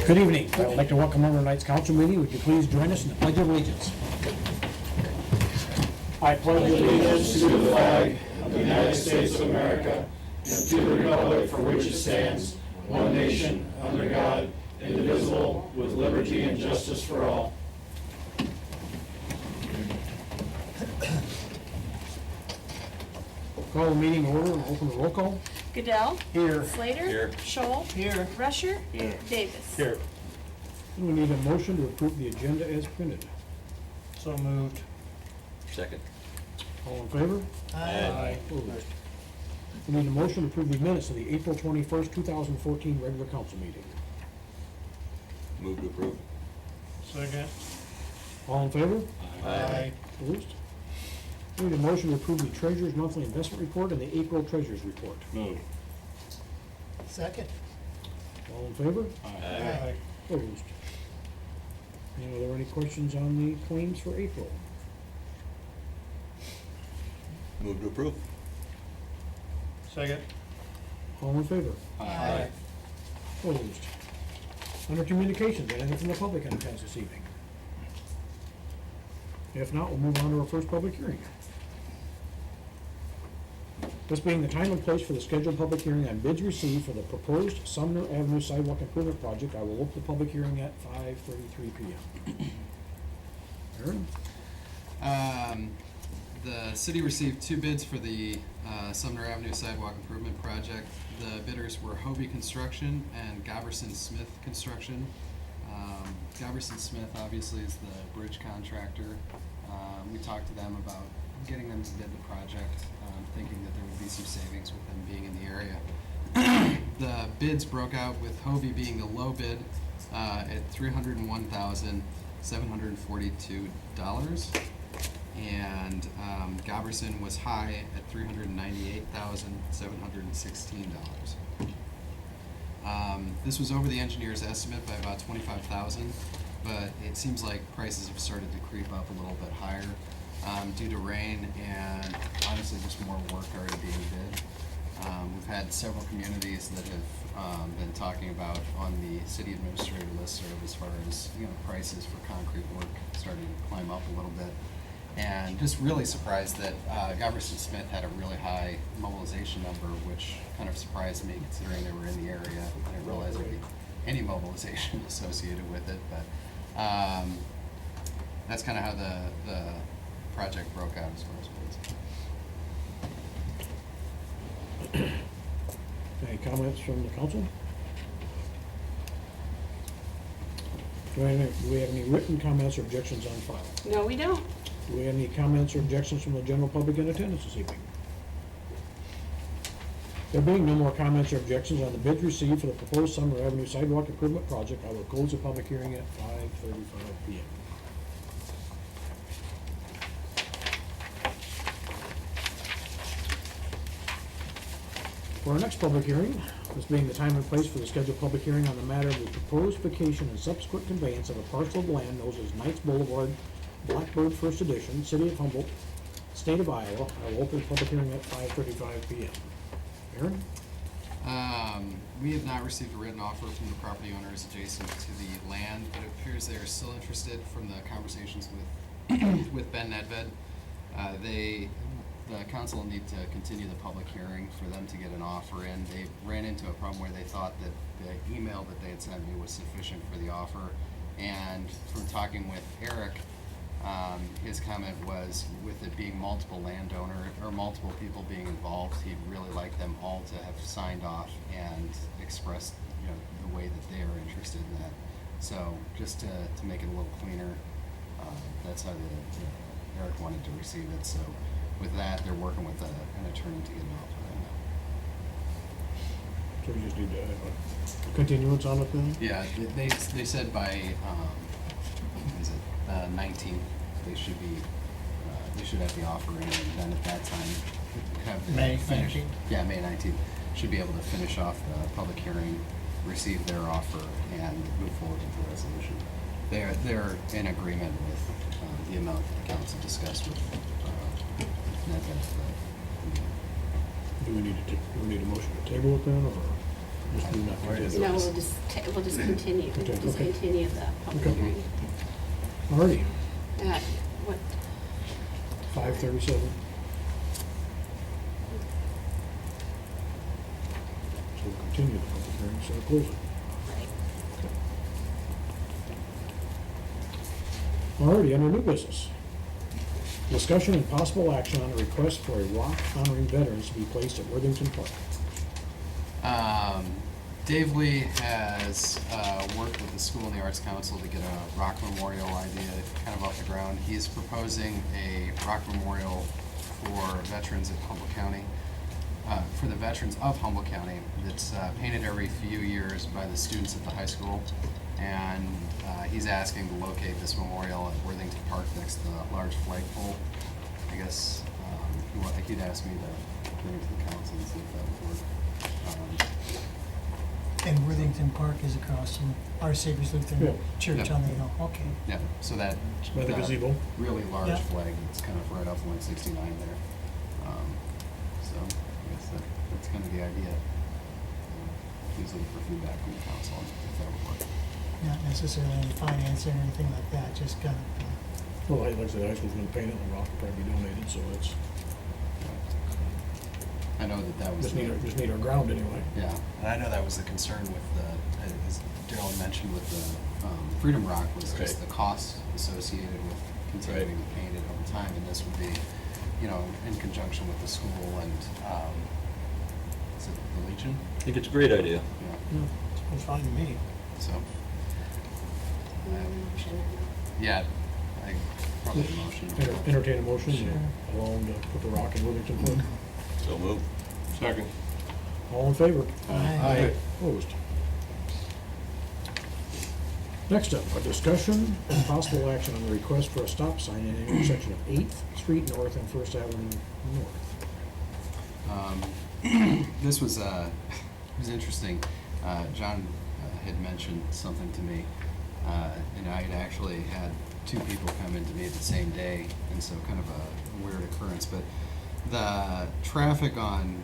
Good evening. I would like to welcome on tonight's council meeting. Would you please join us in the Pledge of Allegiance? I pledge Allegiance to the flag of the United States of America and to the republic for which it stands, one nation, under God, indivisible, with liberty and justice for all. Call the meeting order and open the roll call. Goodell. Here. Slater. Here. Scholl. Here. Rusher. Here. Davis. Here. We need a motion to approve the agenda as printed. So moved. Second. All in favor? Aye. Opposed? We need a motion to approve the minutes of the April 21st, 2014 regular council meeting. Move to approve. Second. All in favor? Aye. Opposed? We need a motion to approve the treasurer's monthly investment report and the April treasurer's report. Move. Second. All in favor? Aye. Opposed? And are there any questions on the claims for April? Move to approve. Second. All in favor? Aye. Opposed? Under communications, anything from the public on the this evening? If not, we'll move on to our first public hearing. This being the time and place for the scheduled public hearing on bids received for the proposed Sumner Avenue Sidewalk Improvement Project, I will open the public hearing at 5:33 p.m. Aaron? The city received two bids for the Sumner Avenue Sidewalk Improvement Project. The bidders were Hobie Construction and Goberson Smith Construction. Goberson Smith obviously is the bridge contractor. We talked to them about getting them to bid the project, thinking that there would be some savings with them being in the area. The bids broke out with Hobie being the low bid at $301,742. And Goberson was high at $398,716. This was over the engineer's estimate by about $25,000, but it seems like prices have started to creep up a little bit higher due to rain and honestly just more work already being bid. We've had several communities that have been talking about on the city administrator listserv as far as prices for concrete work starting to climb up a little bit. And just really surprised that Goberson Smith had a really high mobilization number, which kind of surprised me considering they were in the area. I didn't realize there'd be any mobilization associated with it, but that's kind of how the project broke out as far as bids. Any comments from the council? Do we have any written comments or objections on file? No, we don't. Do we have any comments or objections from the general public in attendance this evening? There being no more comments or objections on the bids received for the proposed Sumner Avenue Sidewalk Improvement Project, I will close the public hearing at 5:35 p.m. For our next public hearing, this being the time and place for the scheduled public hearing on the matter of the proposed vacation and subsequent conveyance of a parcel of land known as Knights Boulevard, Blackbird First Edition, City of Humboldt, State of Iowa. I will open the public hearing at 5:35 p.m. Aaron? We have not received a written offer from the property owners adjacent to the land, but it appears they are still interested from the conversations with Ben Nedved. The council need to continue the public hearing for them to get an offer in. They ran into a problem where they thought that the email that they had sent me was sufficient for the offer. And from talking with Eric, his comment was with it being multiple landowner or multiple people being involved, he'd really like them all to have signed off and expressed the way that they are interested in that. So just to make it a little cleaner, that's how Eric wanted to receive it. So with that, they're working with an attorney to get an offer right now. So we just need to have a continuance on it then? Yeah, they said by 19th they should have the offer in, and then at that time have May finish. 19th? Yeah, May 19th should be able to finish off the public hearing, receive their offer, and move forward with the resolution. They're in agreement with the amount that the council discussed with Nedved. Do we need a motion to table it then, or? Just do nothing. Where is No, it? we'll just continue, Okay, just okay. continue the public Okay. hearing. Alrighty, At what, 5:37. So we'll continue the public hearing, so we'll close it. Alrighty, under new business. Discussion and possible action on a request for a rock honoring veterans to be placed at Worthington Park. Dave Lee has worked with the School and the Arts Council to get a rock memorial idea kind of off the ground. He is proposing a rock memorial for veterans of Humboldt County, for the veterans of Humboldt County, that's painted every few years by the students at the high school. And he's asking to locate this memorial at Worthington Park next to the large flagpole. I guess he'd asked me to bring it to the council and see if that would work. And Worthington Park is across from Our Savior's Yeah. Lutheran Church Yeah. on the hill, okay. Yeah, so that. By the that gazebo? Really large Yeah. flag that's kind of right off 169 there. So I guess that's kind of the idea. He's looking for feedback from the council on if that would work. Not necessarily any financing or anything like that, just kind of, Well, like I said, the high school's gonna paint it, and the rock will probably be donated, so it's, I know that was. just need our ground anyway. Yeah, and I know that was the concern with the, as Daryl mentioned with the Freedom Rock, was just Right. the cost associated with continuing to paint it over time, and this would be, in conjunction with the school and, is it the Legion? I think it's a great idea. Yeah, it's fine to me. so, motion? yeah, I probably a motion. Entertain a motion, Sure. to allow them to put the rock in Worthington Park. So move. Second. All in favor? Aye. Opposed? Next up, a discussion and possible action on the request for a stop sign in the intersection of 8th Street North and First Avenue North. This was, it was interesting. John had mentioned something to me, and I had actually had two people come in to me the same day, and so kind of a weird occurrence. But the traffic on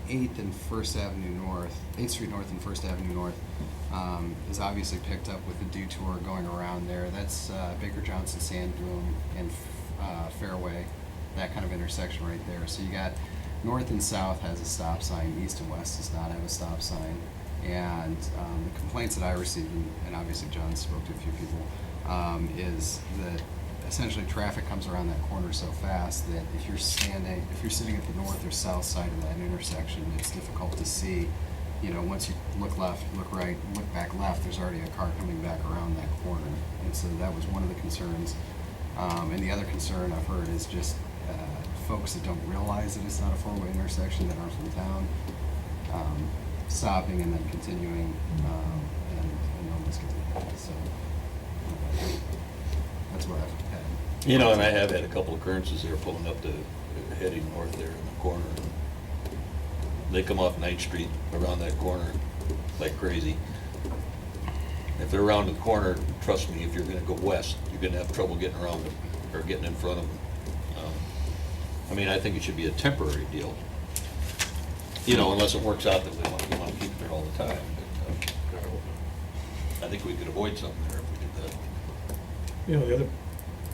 8th and First Avenue North, 8th Street North and First Avenue North, is obviously picked up with the detour going around there. That's Baker Johnson, Sand Dune, and Fairway, that kind of intersection right there. So you got north and south has a stop sign, east and west does not have a stop sign. And the complaints that I received, and obviously John spoke to a few people, is that essentially traffic comes around that corner so fast that if you're sitting at the north or south side of that intersection, it's difficult to see. Once you look left, look right, look back left, there's already a car coming back around that corner. And so that was one of the concerns. And the other concern I've heard is just folks that don't realize that it's not a four-way intersection, that aren't from town, stopping and then continuing, and almost getting, so that's what I've had. And I have had a couple occurrences there pulling up heading north there in the corner. They come off 9th Street around that corner like crazy. If they're around the corner, trust me, if you're gonna go west, you're gonna have trouble getting around them or getting in front of them. I think it should be a temporary deal. Unless it works out that you want to keep it there all the time. But, I think we could avoid something there if we did that. The other,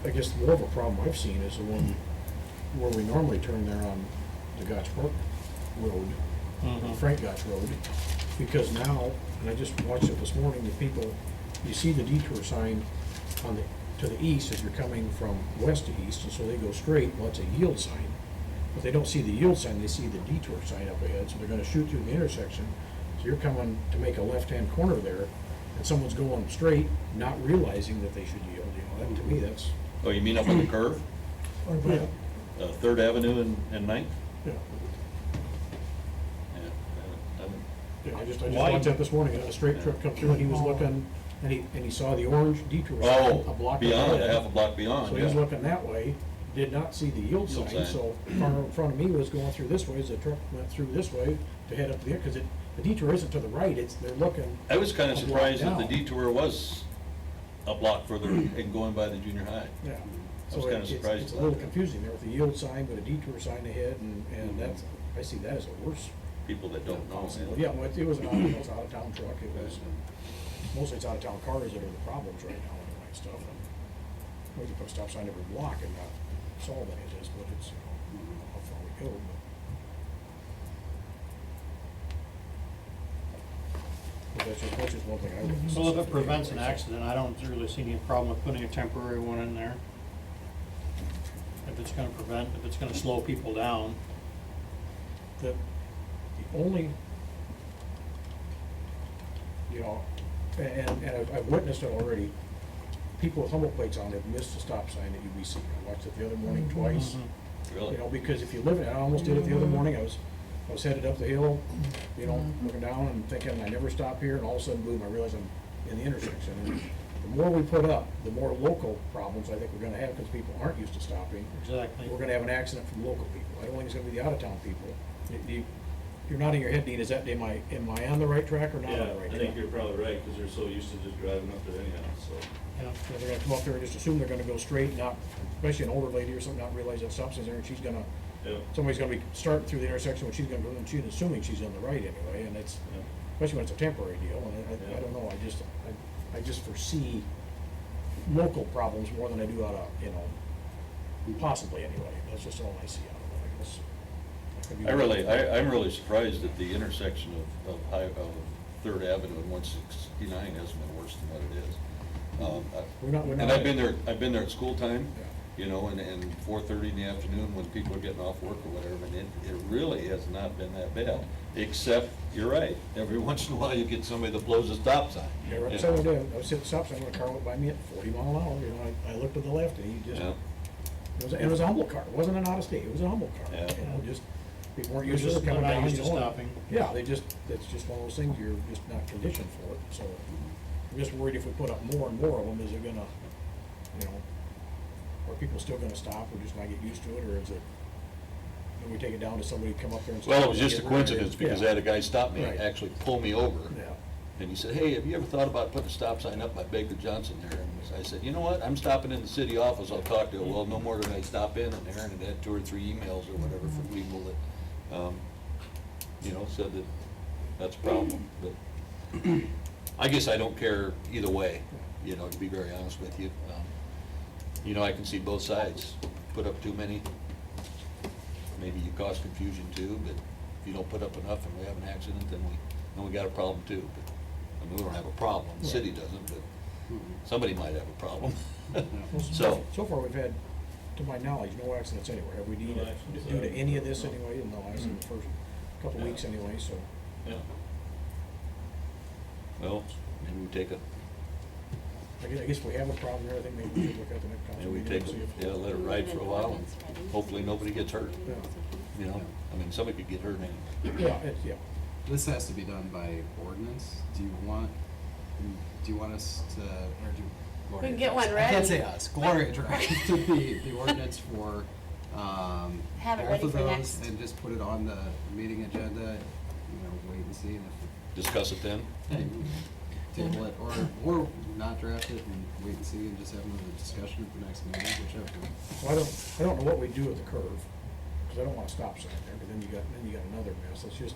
I guess more of a problem I've seen is the one where we normally turn there on the Gotch Park Road, Frank Gotch Road, because now, and I just watched it this morning, the people, you see the detour sign to the east as you're coming from west to east, and so they go straight, well, it's a yield sign. But they don't see the yield sign, they see the detour sign up ahead, so they're gonna shoot through the intersection. So you're coming to make a left-hand corner there, and someone's going straight, not realizing that they should yield, that, to me, that's, Oh, you mean up on the curve, Or yeah, by, 3rd Avenue and 9th? yeah. Yeah, Yeah, I just Why? watched that this morning, a straight truck come through, and he was looking, and he saw the orange detour sign, Oh, a block beyond, ahead. half a block beyond, So he was yeah. looking that way, did not see the yield Yield sign, sign. so car in front of me was going through this way, as the truck went through this way to head up there, because the detour isn't to the right, they're looking. I was kind of a block surprised that the down. detour was a block further and going by the junior high. Yeah. I was So kinda surprised it's a about little that. confusing there with the yield sign, but a detour sign ahead, and that's, I see that as a worse people that don't know. Well, yeah, well, it was an out-of-town truck, it was, mostly it's out-of-town cars that are the problems right now and stuff. And we can put a stop sign every block and not solve any of this, but it's, you know, how far we go, but that's just one thing I would. Well, if it prevents an accident, I don't really see any problem with putting a temporary one in there. If it's gonna prevent, if it's gonna slow people down. The only, you know, and I've witnessed it already, people with Humboldt plates on have missed a stop sign at UBC. I watched it the other morning twice. Really? You know, because if you live in it, I almost did it the other morning, I was headed up the hill, you know, looking down and thinking, I never stop here, and all of a sudden, boom, I realize I'm in the intersection. And the more we put up, the more local problems I think we're gonna have, because people aren't used to stopping. Exactly. We're gonna have an accident from local people. I don't think it's gonna be the out-of-town people. You're nodding your head, Dean, is that, am I on the right track or not on Yeah, the right I track? think you're probably right, because they're so used to just driving up there anyhow, so. Yeah. Yeah, they're gonna come up there and just assume they're gonna go straight, not, especially an older lady or something, not realize that stop sign's there, and she's gonna, Yeah. somebody's gonna be starting through the intersection when she's gonna go, and she's assuming she's on the right anyway, and it's, Yeah. especially when it's a temporary deal, and I don't know, I just foresee local problems more than I do out of, you know, possibly anyway, that's just all I see out of it, I guess. That could be- I'm really surprised that the intersection of Third Avenue and 169 hasn't been worse than what it is. We're not- And I've been there at school time, Yeah. you know, and 4:30 in the afternoon when people are getting off work or whatever, and it really has not been that bad. Except, you're right, every once in a while you get somebody that blows a stop sign. Yeah, right, you so I know. did, I was sitting stop sign, when a car went by me at 40 mile an hour, you know, I looked to the left, and he just, Yeah. it was a Humboldt car, it wasn't an out-of-state, it was a Humboldt car, Yeah. you know, just, people weren't You're used to just it coming not down. used to you know, stopping. Yeah, it's just one of those things, you're just not conditioned for it, so, I'm just worried if we put up more and more of them, is it gonna, you know, are people still gonna stop, or just not get used to it, or is it, then we take it down to somebody come up there and. Well, it stop was and just a get rid of it? coincidence, because I Yeah. had a guy stop me, Right. actually pull me over. Yeah. And he said, hey, have you ever thought about putting a stop sign up by Baker Johnson there? And I said, you know what, I'm stopping in the city office, I'll talk to you. Well, no more than I stop in there, and it had 2 or 3 emails or whatever from people that, you know, said that that's a problem. But I guess I don't care either way, you know, to be very honest with you. You know, I can see both sides. Put up too many, maybe you cause confusion too, but if you don't put up enough and we have an accident, then we got a problem too. But, I mean, we don't have a problem, the city doesn't, but somebody might have a problem. So, So far, we've had, to my knowledge, no accidents anywhere. Have we No needed, accidents, due to any of this no. anyway, in the last, in the first couple Yeah. weeks anyway, so. Yeah. well, maybe we take a, I guess if we have a problem here, I think maybe we should look at the next council maybe we meeting take, and see if. let it ride for a while. Hopefully nobody gets hurt, Yeah. you know? I mean, somebody could get hurt anyway. Yeah, yeah. This has to be done by ordinance. Do you want us to, or do Gloria? We can get drives- one I can't say ready. us, Gloria drives to the ordinance for, Have it both ready of for those, next- and just put it on the meeting agenda, you know, wait and see, and Discuss it then? if, table it, or not draft it and wait and see, and just have another discussion at the next meeting, whichever. Well, I don't know what we do with the curve, because I don't want a stop sign there, but then you got another mess. It's just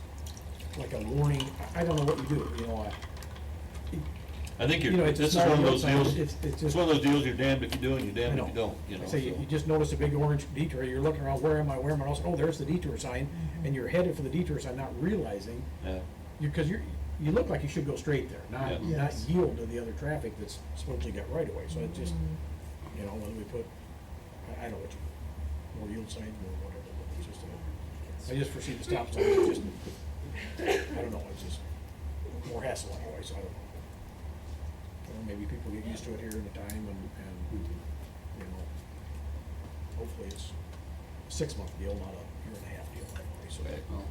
like a warning. I don't know what you do, you know, I think You know, it's a this is small one of those sign. deals, It's it's just- one of those deals, you're damned if you do and you're I damned know. if you don't, you know? Say, so. you just notice a big orange detour, you're looking around, where am I, and all of a sudden, oh, there's the detour sign, and you're headed for the detour sign, not realizing, Yeah. because you look like you should go straight there, Yeah. not Yes. yield to the other traffic that's supposedly got right away, so it just, you know, whether we put, I don't know what more yield signs, more whatever, but it's just, I just foresee the stop sign, it's just, I don't know, it's just more hassle anyway, so I don't know. Well, maybe people get used to it here in the time, and, you know, hopefully it's a 6-month deal, not a year-and-a-half deal anyway, so. Right. Well,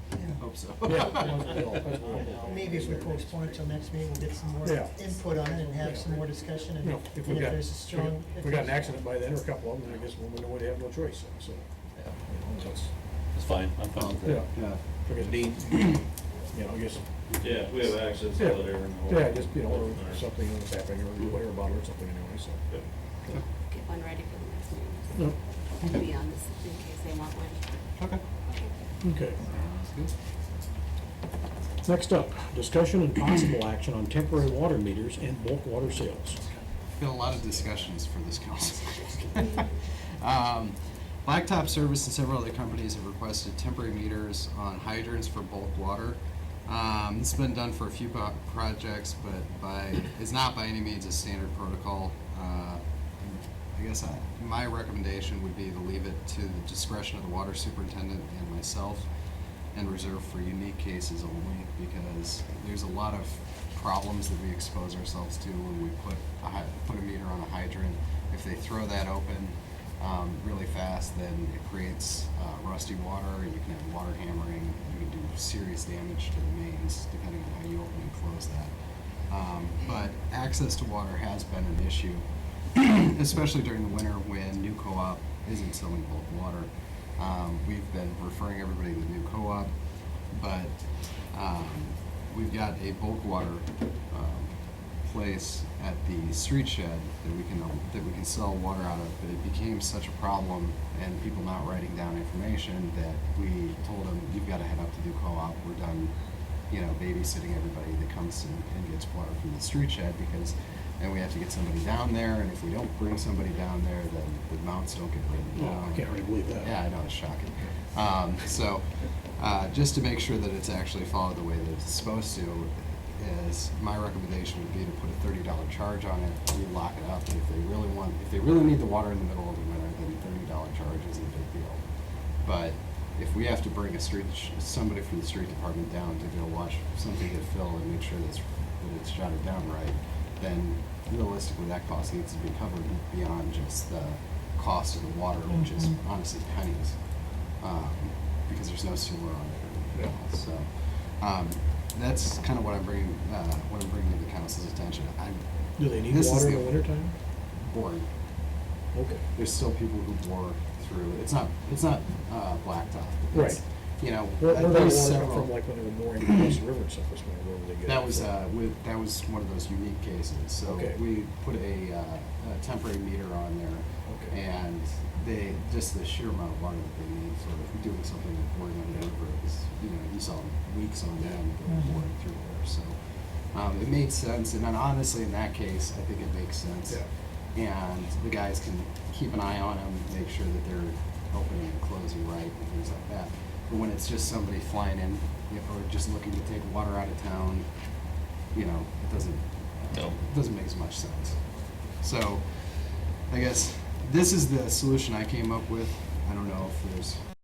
I hope so. Yeah, that's what I'm hoping. Maybe if we postpone it till next meeting, we'll get some more Yeah. input on it and have some more discussion, and You know, if we and if got, there's a strong. if we got an accident by then, or a couple of them, then I guess we'll know we have no choice, so, Yeah. you know, that's, It's fine, I'm fine with that. yeah. Yeah. Because Dean, you know, I guess, Yeah, if we have access, yeah, let everyone know. yeah, just, you know, or something that's happening, or you hear about it or something anyway, so. Yep. Get one ready for the next Yeah. meeting. To be on this, in case they want one. Okay. Okay. Sounds good. Next up, discussion and possible action on temporary water meters and bulk water sales. Got a lot of discussions for this council. Blacktop Service and several other companies have requested temporary meters on hydrants for bulk water. This has been done for a few projects, but it's not by any means a standard protocol. I guess my recommendation would be to leave it to the discretion of the water superintendent and myself, and reserve for unique cases only, because there's a lot of problems that we expose ourselves to when we put a meter on a hydrant. If they throw that open really fast, then it creates rusty water. You can have water hammering. You can do serious damage to the mains, depending on how you open and close that. But access to water has been an issue, especially during the winter when new co-op isn't selling bulk water. We've been referring everybody to the new co-op, but we've got a bulk water place at the street shed that we can sell water out of. But it became such a problem, and people not writing down information, that we told them, you've got to head up to the co-op. We're done, babysitting everybody that comes and gets water from the street shed, because then we have to get somebody down there, and if we don't bring somebody down there, then the amounts don't get written Oh, down. I can't really believe that. Yeah, I know, it's shocking. Just to make sure that it's actually followed the way that it's supposed to, is my recommendation would be to put a $30 charge on it. We lock it up, and if they really need the water in the middle of the winter, then $30 charge isn't a big deal. But if we have to bring somebody from the street department down to go watch something get filled and make sure that it's jotted down right, then realistically that cost needs to be covered beyond just the cost of the water, which is honestly pennies, because there's no sewer on it. Yeah. So that's kind of what I'm bringing to the council's attention. Do they need This is water in the- the wintertime? Boring. Okay. There's still people who bore through. It's not blacktop. Right. It's, Where at that least water come several. from, like when they were boring across the river and stuff, was where they get That it was from? that was one of those unique cases. So Okay. we put a temporary meter on there, Okay. and just the sheer amount of water that they need for doing something like boring on the river is, you saw weeks on end boring through there. So it made sense, and then honestly, in that case, I think it makes sense. Yeah. And the guys can keep an eye on them, make sure that they're opening and closing right and things like that. But when it's just somebody flying in, or just looking to take water out of town, it doesn't make as much sense. So I guess this is the solution I came up with. I don't know if there's